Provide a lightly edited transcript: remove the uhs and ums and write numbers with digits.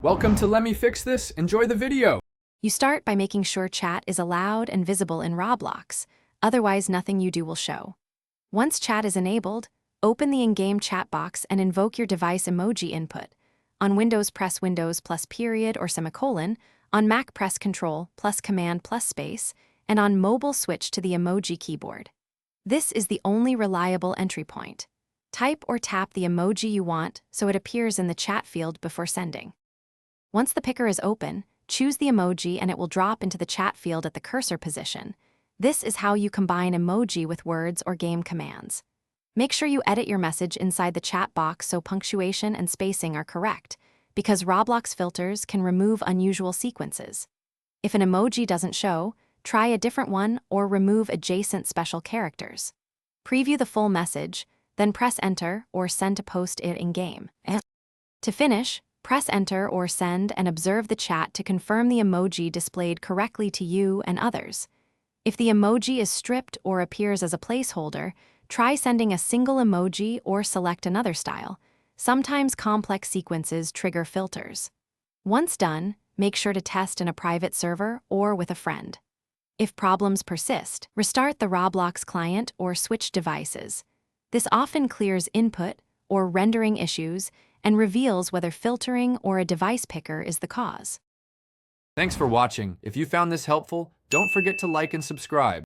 Welcome to Let Me Fix This. Enjoy the video. You start by making sure chat is allowed and visible in Roblox, otherwise nothing you do will show. Once chat is enabled, open the in-game chat box and invoke your device emoji input. On Windows, press Windows plus period or semicolon, on Mac press Control plus Command plus space, and on mobile switch to the emoji keyboard. This is the only reliable entry point. Type or tap the emoji you want so it appears in the chat field before sending. Once the picker is open, choose the emoji and it will drop into the chat field at the cursor position. This is how you combine emoji with words or game commands. Make sure you edit your message inside the chat box so punctuation and spacing are correct, because Roblox filters can remove unusual sequences. If an emoji doesn't show, try a different one or remove adjacent special characters. Preview the full message, then press Enter or send to post it in-game. To finish, press Enter or Send and observe the chat to confirm the emoji displayed correctly to you and others. If the emoji is stripped or appears as a placeholder, try sending a single emoji or select another style. Sometimes complex sequences trigger filters. Once done, make sure to test in a private server or with a friend. If problems persist, restart the Roblox client or switch devices. This often clears input or rendering issues and reveals whether filtering or a device picker is the cause. Thanks for watching. If you found this helpful, don't forget to like and subscribe.